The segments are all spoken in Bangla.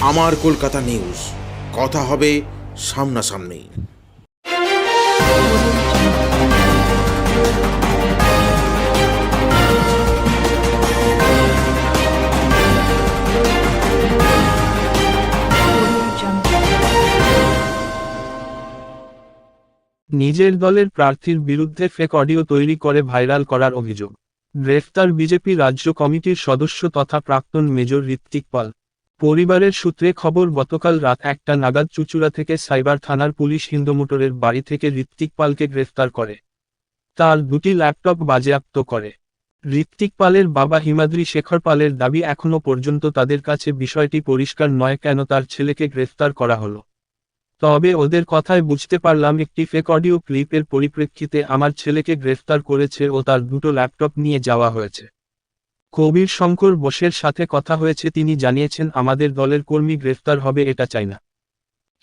আমার কলকাতা নিউজ, কথা হবে সামনাসামনি। নিজের দলের প্রার্থীর বিরুদ্ধে ফেক অডিও তৈরি করে ভাইরাল করার অভিযোগ। গ্রেফতার বিজেপি রাজ্য কমিটির সদস্য তথা প্রাক্তন মেজর ঋত্বিক পাল। পরিবারের সূত্রে খবর, গতকাল রাত 1টা নাগাদ চুঁচুড়া থেকে সাইবার থানার পুলিশ হিন্দুমোটরের বাড়ি থেকে ঋত্বিক পালকে গ্রেফতার করে। তার 2টি ল্যাপটপ বাজেয়াপ্ত করে। ঋত্বিক পালের বাবা হিমাদ্রি শেখর পালের দাবি, এখনও পর্যন্ত তাদের কাছে বিষয়টি পরিষ্কার নয় কেন তার ছেলেকে গ্রেফতার করা হলো। তবে ওদের কথায় বুঝতে পারলাম একটি ফেক অডিও ক্লিপের পরিপ্রেক্ষিতে আমার ছেলেকে গ্রেফতার করেছে ও তার 2টো ল্যাপটপ নিয়ে যাওয়া হয়েছে। কবির শঙ্কর বোসের সাথে কথা হয়েছে, তিনি জানিয়েছেন আমাদের দলের কর্মী গ্রেফতার হবে এটা চাই না।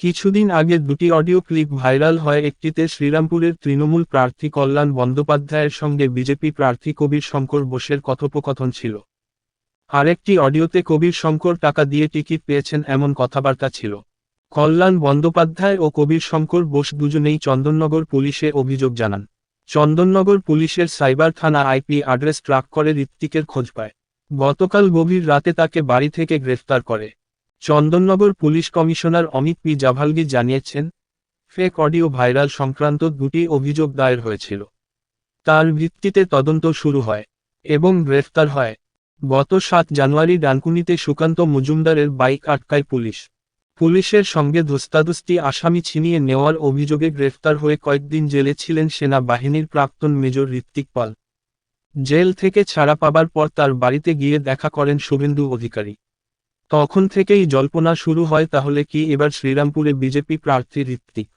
কিছুদিন আগে 2টি অডিও ক্লিপ ভাইরাল হয়। একটিতে শ্রীরামপুরের তৃণমূল প্রার্থী কল্যাণ বন্দ্যোপাধ্যায়ের সঙ্গে বিজেপি প্রার্থী কবির শঙ্কর বোসের কথোপকথন ছিল। আরেকটি অডিওতে কবির শঙ্কর টাকা দিয়ে টিকিট পেয়েছেন এমন কথাবার্তা ছিল। কল্যাণ বন্দ্যোপাধ্যায় ও কবির শঙ্কর বোস দুজনেই চন্দননগর পুলিশে অভিযোগ জানান। চন্দননগর পুলিশের সাইবার থানা আইপি অ্যাড্রেস ট্র্যাক করে ঋত্বিকের খোঁজ পায়। গতকাল গভীর রাতে তাকে বাড়ি থেকে গ্রেফতার করে। Chandannagar police commissioner Amit P Javalgi জানিয়েছেন, ফেক অডিও ভাইরাল সংক্রান্ত 2টি অভিযোগ দায়ের হয়েছিল। তার ভিত্তিতে তদন্ত শুরু হয় এবং গ্রেফতার হয়। গত 7 জানুয়ারি ডানকুনিতে সুকান্ত মজুমদারের বাইক আটকায় পুলিশ। পুলিশের সঙ্গে ধস্তাধস্তি, আসামি ছিনিয়ে নেওয়ার অভিযোগে গ্রেফতার হয়ে কয়েকদিন জেলে ছিলেন সেনাবাহিনীর প্রাক্তন মেজর ঋত্বিক পাল। জেল থেকে ছাড়া পাবার পর তার বাড়িতে গিয়ে দেখা করেন শুভেন্দু অধিকারী। তখন থেকেই জল্পনা শুরু হয়, তাহলে কি এবার শ্রীরামপুরে বিজেপি প্রার্থী ঋত্বিক?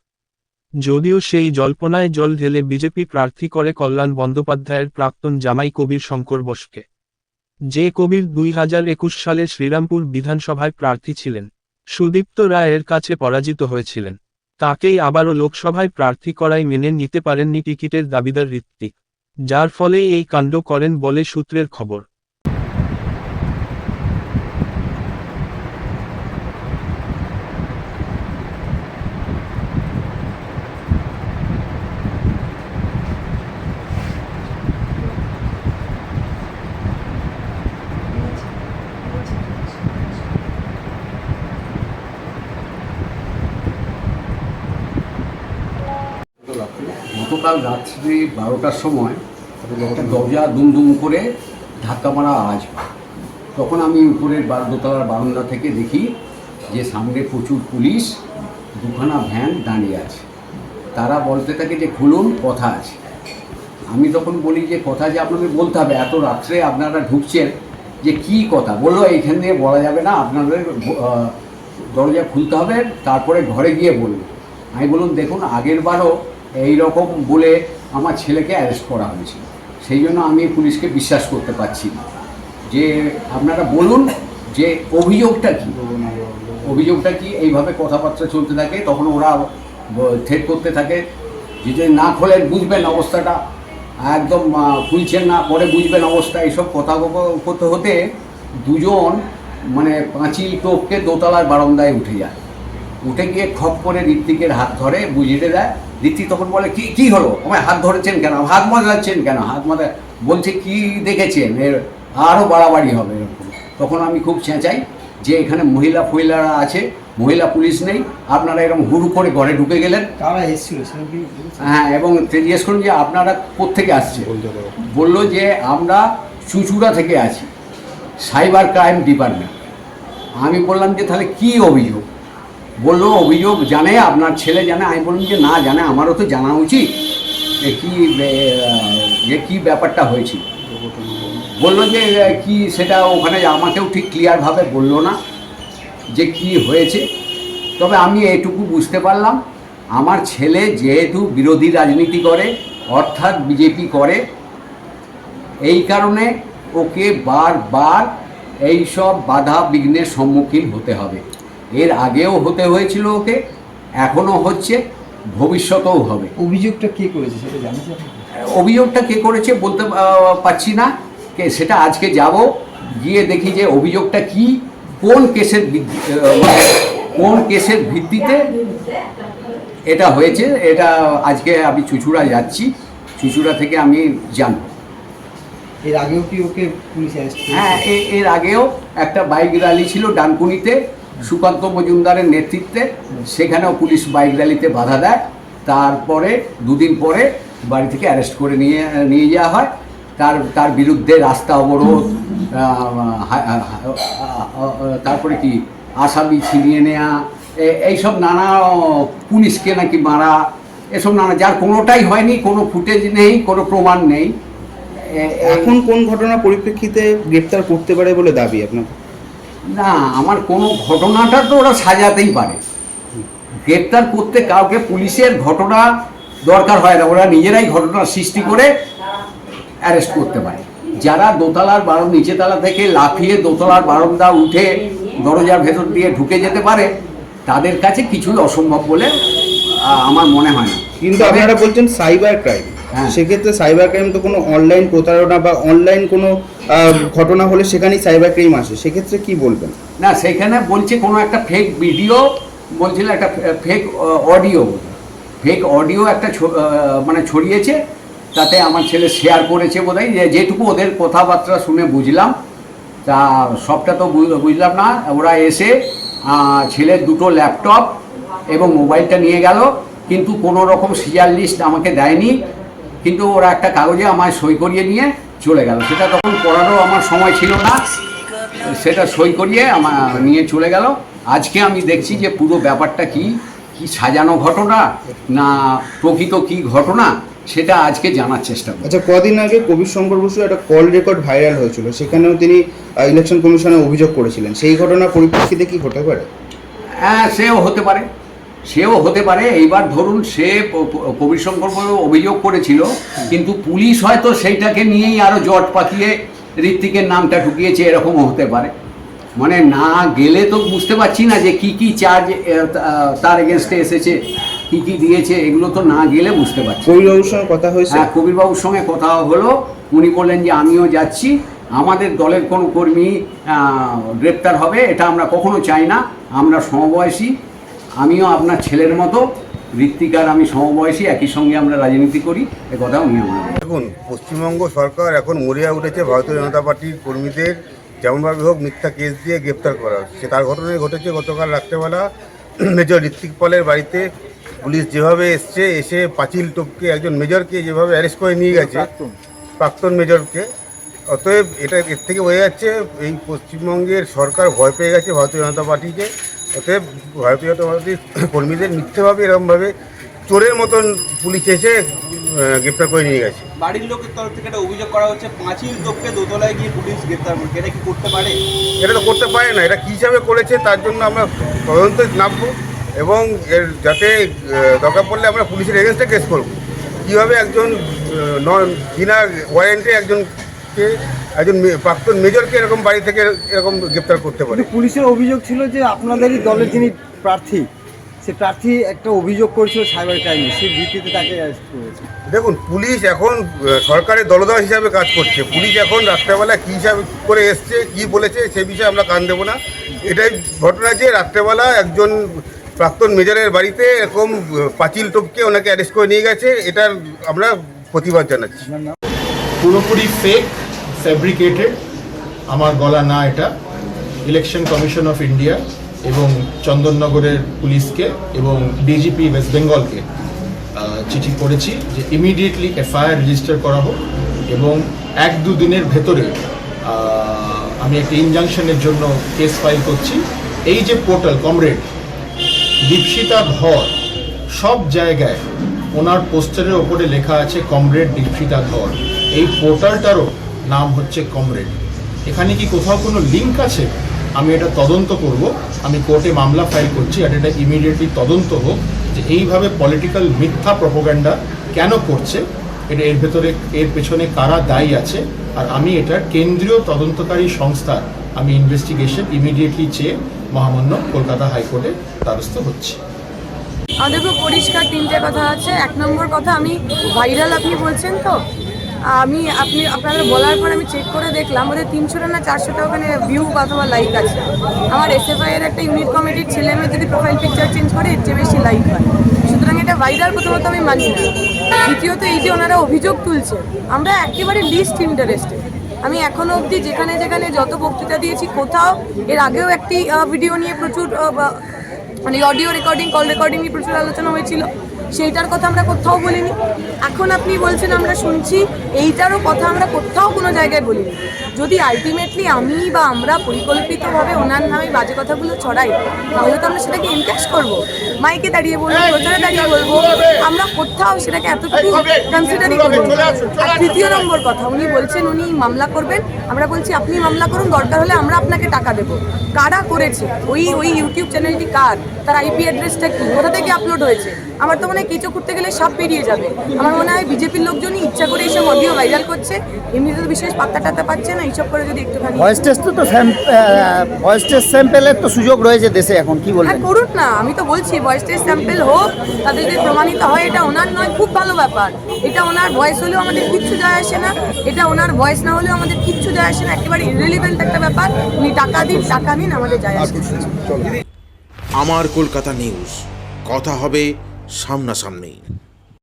যদিও সেই জল্পনায় জল ঢেলে বিজেপি প্রার্থী করে কল্যাণ বন্দ্যোপাধ্যায়ের প্রাক্তন জামাই কবির শঙ্কর বোসকে। যে কবির 2021 সালে শ্রীরামপুর বিধানসভায় প্রার্থী ছিলেন, সুদীপ্ত রায়ের কাছে পরাজিত হয়েছিলেন। তাকেই আবারও লোকসভায় প্রার্থী করায় মেনে নিতে পারেননি টিকিটের দাবিদার ঋত্বিক, যার ফলে এই কাণ্ড করেন বলে সূত্রের খবর। গতকাল রাত্রি 12টার সময় একটা দরজা দুম করে ধাক্কা মারা আওয়াজ পাই। তখন আমি উপরের দোতলার বারান্দা থেকে দেখি যে সামনে প্রচুর পুলিশ, 2খানা ভ্যান দাঁড়িয়ে আছে। তারা বলতে থাকে যে খুলুন, কথা আছে। আমি তখন বলি যে কথা যে আপনাদের বলতে হবে, এত রাত্রে আপনারা ঢুকছেন, যে কি কথা? বললো এইখানে বলা যাবে না, আপনাদের দরজা খুলতে হবে, তারপরে ঘরে গিয়ে বলবো। আমি বললাম দেখুন, আগের বারও এই রকম বলে আমার ছেলেকে অ্যারেস্ট করা হয়েছিল, সেই জন্য আমি পুলিশকে বিশ্বাস করতে পারছি না। যে আপনারা বলুন যে অভিযোগটা কি। এইভাবে কথাবার্তা চলতে থাকে। তখন ওরা থ্রেট করতে থাকে যে না খোলেন বুঝবেন অবস্থাটা, একদম খুলছেন না, পরে বুঝবেন অবস্থা। এইসব কথা করতে হতে দুজন মানে পাঁচিল টপকে দোতলার বারান্দায় উঠে যায়। উঠে গিয়ে খপ করে ঋত্বিকের হাত ধরে বুঝিয়ে দেয়। ঋত্বিক তখন বলে কি হলো, আমায় হাত ধরেছেন কেন, হাত মাজাচ্ছেন কেন? বলছে কি দেখেছেন, এর আরও বাড়াবাড়ি হবে এরকম। তখন আমি খুব চেঁচাই যে এখানে মহিলারা আছে, মহিলা পুলিশ নেই, আপনারা এরকম হুড়ু করে ঘরে ঢুকে গেলেন। কারা এসেছিল? হ্যাঁ, এবং জিজ্ঞেস করুন যে আপনারা কোত্থেকে আসছে। বললো যে আমরা চুঁচুড়া থেকে আছি, সাইবার ক্রাইম ডিপার্টমেন্ট। আমি বললাম যে তাহলে কি অভিযোগ? বললো অভিযোগ জানে, আপনার ছেলে জানে। আমি বললাম যে না জানে, আমারও তো জানা উচিত যে কি ব্যাপারটা হয়েছিল। বললো যে কি সেটা ওখানে আমাকেও ঠিক ক্লিয়ারভাবে বললো না যে কি হয়েছে। তবে আমি এটুকু বুঝতে পারলাম, আমার ছেলে যেহেতু বিরোধী রাজনীতি করে, অর্থাৎ বিজেপি করে, এই কারণে ওকে বারবার এইসব বাধা বিঘ্নের সম্মুখীন হতে হবে। এর আগেও হতে হয়েছিল ওকে, এখনও হচ্ছে, ভবিষ্যতেও হবে। অভিযোগটা কে করেছে সেটা জানেন? অভিযোগটা কে করেছে বলতে পারছি না, সেটা আজকে যাব, গিয়ে দেখি যে অভিযোগটা কি, কোন কেসের মানে কোন কেসের ভিত্তিতে এটা হয়েছে, এটা আজকে আমি চুঁচুড়া যাচ্ছি, চুঁচুড়া থেকে আমি জানব। এর আগেও কি ওকে পুলিশ অ্যারেস্ট হ্যাঁ, এর আগেও একটা বাইক র্যালি ছিল ডানকুনিতে সুকান্ত মজুমদারের নেতৃত্বে, সেখানেও পুলিশ বাইক র্যালিতে বাধা দেয়। তারপরে দুদিন পরে বাড়ি থেকে অ্যারেস্ট করে নিয়ে যাওয়া হয়। তার বিরুদ্ধে রাস্তা অবরোধ, তারপরে কি আসামি ছিনিয়ে নেওয়া, এইসব নানা, পুলিশকে নাকি মারা, এসব নানা, যার কোনোটাই হয়নি, কোনো ফুটেজ নেই, কোনো প্রমাণ নেই। এখন কোন ঘটনার পরিপ্রেক্ষিতে গ্রেপ্তার করতে পারে বলে দাবি আপনার? না, আমার কোনো ঘটনাটা তো ওরা সাজাতেই পারে, গ্রেপ্তার করতে কাউকে পুলিশের ঘটনা দরকার হয় না, ওরা নিজেরাই ঘটনার সৃষ্টি করে অ্যারেস্ট করতে পারে। যারা দোতলার নিচেতলা থেকে লাফিয়ে দোতলার বারান্দা উঠে দরজার ভেতর দিয়ে ঢুকে যেতে পারে, তাদের কাছে কিছুই অসম্ভব বলে আমার মনে হয় না। কিন্তু আপনারা বলছেন সাইবার ক্রাইম, হ্যাঁ। সেক্ষেত্রে সাইবার ক্রাইম তো কোনো অনলাইন প্রতারণা বা অনলাইন কোনো ঘটনা হলে সেখানেই সাইবার ক্রাইম আসে, সেক্ষেত্রে কি বলবেন? না, সেখানে বলছে কোনো একটা ফেক ভিডিও, বলছিল একটা ফেক অডিও একটা মানে ছড়িয়েছে, তাতে আমার ছেলে শেয়ার করেছে বোধহয়, যেটুকু ওদের কথাবার্তা শুনে বুঝলাম, তা সবটা তো বুঝলাম না। ওরা এসে ছেলের দুটো ল্যাপটপ এবং মোবাইলটা নিয়ে গেল, কিন্তু কোনো রকম সিজার লিস্ট আমাকে দেয়নি, কিন্তু ওরা একটা কাগজে আমায় সই করিয়ে নিয়ে চলে গেল। সেটা তখন পড়ারও আমার সময় ছিল না, সেটা সই করিয়ে আমার নিয়ে চলে গেল। আজকে আমি দেখছি যে পুরো ব্যাপারটা কি সাজানো ঘটনা না প্রকৃত কি ঘটনা, সেটা আজকে জানার চেষ্টা করব। আচ্ছা, কদিন আগে কবির শঙ্কর বসু একটা কল রেকর্ড ভাইরাল হয়েছিল, সেখানেও তিনি ইলেকশন কমিশনে অভিযোগ করেছিলেন, সেই ঘটনার পরিপ্রেক্ষিতে কি হতে পারে? হ্যাঁ, সেও হতে পারে। এইবার ধরুন, সে কবির শঙ্কর অভিযোগ করেছিল, কিন্তু পুলিশ হয়তো সেইটাকে নিয়েই আরও জট পাকিয়ে ঋত্বিকের নামটা ঢুকিয়েছে, এরকমও হতে পারে। মানে না গেলে তো বুঝতে পারছি না যে কি চার্জ তার এগেনস্টে এসেছে, কি দিয়েছে, এগুলো তো না গেলে বুঝতে পারছি। কবিরবাবুর সঙ্গে কথা হয়েছে? হ্যাঁ, কবিরবাবুর সঙ্গে কথা হলো, উনি বললেন যে আমিও যাচ্ছি, আমাদের দলের কোনো কর্মী গ্রেপ্তার হবে এটা আমরা কখনো চাই না, আমরা সমবয়সী, আমিও আপনার ছেলের মতো, ঋত্বিকার আমি সমবয়সী, একই সঙ্গে আমরা রাজনীতি করি, এ কথা উনি আমার। দেখুন, পশ্চিমবঙ্গ সরকার এখন মরিয়া উঠেছে ভারতীয় জনতা পার্টির কর্মীদের যেমনভাবে হোক মিথ্যা কেস দিয়ে গ্রেপ্তার করা হচ্ছে। তার ঘটনায় ঘটেছে গতকাল রাত্রেবেলা মেজর ঋত্বিক পালের বাড়িতে পুলিশ যেভাবে এসে পাঁচিল টপকে একজন মেজরকে যেভাবে অ্যারেস্ট করে নিয়ে গেছে, প্রাক্তন মেজরকে, অতএব এর থেকে বোঝা যাচ্ছে এই পশ্চিমবঙ্গের সরকার ভয় পেয়ে গেছে ভারতীয় জনতা পার্টিকে। অতএব ভারতীয় জনতা পার্টির কর্মীদের মিথ্যেভাবে এরকমভাবে চোরের মতন পুলিশ এসে গ্রেপ্তার করে নিয়ে গেছে। বাড়ির লোকের তরফ থেকে একটা অভিযোগ করা হচ্ছে, পাঁচিল টপকে দোতলায় গিয়ে পুলিশ গ্রেপ্তার করছে, এটা কি করতে পারে? এটা তো করতে পারে না, এটা কী হিসাবে করেছে তার জন্য আমরা তদন্তে নামবো এবং এর যাতে দরকার পড়লে আমরা পুলিশের এগেনস্টে কেস করবো। কীভাবে একজন বিনা ওয়ারেন্টে একজন প্রাক্তন মেজরকে এরকম বাড়ি থেকে এরকম গ্রেপ্তার করতে পারে? পুলিশের অভিযোগ ছিল যে আপনাদেরই দলের যিনি প্রার্থী, সে প্রার্থী একটা অভিযোগ করেছিল সাইবার ক্রাইমে, সেই ভিত্তিতে তাকে অ্যারেস্ট করেছে। দেখুন, পুলিশ এখন সরকারের দলদাস হিসাবে কাজ করছে। পুলিশ এখন রাত্রেবেলা কী হিসাবে করে এসছে, কী বলেছে, সে বিষয়ে আমরা কান দেবো না। এটাই ঘটনা যে রাত্রেবেলা একজন প্রাক্তন মেজরের বাড়িতে এরকম পাঁচিল টপকে ওনাকে অ্যারেস্ট করে নিয়ে গেছে, এটার আমরা প্রতিবাদ জানাচ্ছি। পুরোপুরি ফেক, ফ্যাব্রিকেটেড, আমার গলা না এটা। ইলেকশন কমিশন অফ ইন্ডিয়া এবং চন্দননগরের পুলিশকে এবং ডিজিপি ওয়েস্ট বেঙ্গলকে চিঠি করেছি যে ইমিডিয়েটলি এফআইআর রেজিস্টার করা হোক এবং 1-2 দিনের ভেতরে আমি একটা ইনজাংশনের জন্য কেস ফাইল করছি। এই যে পোর্টাল কমরেড দীপশিতা ধর, সব জায়গায় ওনার পোস্টারের ওপরে লেখা আছে কমরেড দীপশিতা ধর। এই পোর্টালটারও নাম হচ্ছে কমরেড। এখানে কি কোথাও কোনো লিঙ্ক আছে? আমি এটা তদন্ত করব, আমি কোর্টে মামলা ফাইল করছি, আর এটা ইমিডিয়েটলি তদন্ত হোক যে এইভাবে পলিটিক্যাল মিথ্যা প্রোপাগান্ডা কেন করছে, এটা এর পেছনে কারা দায়ী আছে, আর আমি এটা কেন্দ্রীয় তদন্তকারী সংস্থার আমি ইনভেস্টিগেশন ইমিডিয়েটলি চেয়ে মহামান্য কলকাতা হাইকোর্টে দ্বারস্থ হচ্ছে। আমাদের খুব পরিষ্কার 3টে কথা আছে। 1 নম্বর কথা, আমি ভাইরাল আপনি বলছেন তো আপনাদের বলার পর আমি চেক করে দেখলাম ওদের 300টা না 400টা ওখানে ভিউ অথবা লাইক আছে। আমার এসএফআই এর একটা ইউনিট কমিটির ছেলে মেয়ে যদি প্রোফাইল পিকচার চেঞ্জ করে এর চেয়ে বেশি লাইক হয়, সুতরাং এটা ভাইরাল প্রথমত আমি মানি না। দ্বিতীয়ত এই যে ওনারা অভিযোগ তুলছে, আমরা একেবারে লিস্ট ইন্টারেস্টেড। আমি এখনো অবধি যেখানে যেখানে যত বক্তৃতা দিয়েছি কোথাও, এর আগেও একটি ভিডিও নিয়ে প্রচুর মানে অডিও রেকর্ডিং, কল রেকর্ডিং নিয়ে প্রচুর আলোচনা হয়েছিল, সেইটার কথা আমরা কোথাও বলিনি। এখন আপনি বলছেন আমরা শুনছি, এইটারও কথা আমরা কোথাও কোনো জায়গায় বলিনি। যদি আলটিমেটলি আমি বা আমরা পরিকল্পিতভাবে ওনার নামে বাজে কথাগুলো ছড়াই, তাহলে তো আমরা সেটাকে এনক্যাশ করবো, মাইকে দাঁড়িয়ে বলবো, প্রচারে দাঁড়িয়ে বলবো, আমরা কোথাও সেটাকে এতটুকু কনসিডারই করবো না। আর তৃতীয় নম্বর কথা, উনি বলছেন উনি মামলা করবেন, আমরা বলছি আপনি মামলা করুন, দরকার হলে আমরা আপনাকে টাকা দেবো। কারা করেছে, ওই ইউটিউব চ্যানেলটি কার, তার আইপি অ্যাড্রেসটা কি, কোথা থেকে আপলোড হয়েছে? আমার তো মনে হয় কেঁচো খুঁড়তে গেলে সাপ বেরিয়ে যাবে। আমার মনে হয় বিজেপির লোকজনই ইচ্ছা করে এইসব অডিও ভাইরাল করছে, এমনিতে তো বিশেষ পাত্তা টাত্তা পাচ্ছে না, এইসব করে যদি একটুখানি ভয়েস টেস্ট ভয়েস টেস্ট স্যাম্পেলের তো সুযোগ রয়েছে দেশে, এখন কি বলবেন? হ্যাঁ করুন না, আমি তো বলছি ভয়েস টেস্ট স্যাম্পেল হোক, তাদের যদি প্রমাণিত হয় এটা ওনার নয়, খুব ভালো ব্যাপার। এটা ওনার ভয়েস হলেও আমাদের কিচ্ছু যায় আসে না, এটা ওনার ভয়েস না হলেও আমাদের কিচ্ছু যায় আসে না, একেবারে ইররিলেভেন্ট একটা ব্যাপার। উনি টাকা দিন, টাকা নিন, আমাদের যায় আসে না। আমার কলকাতা নিউজ, কথা হবে সামনাসামনি।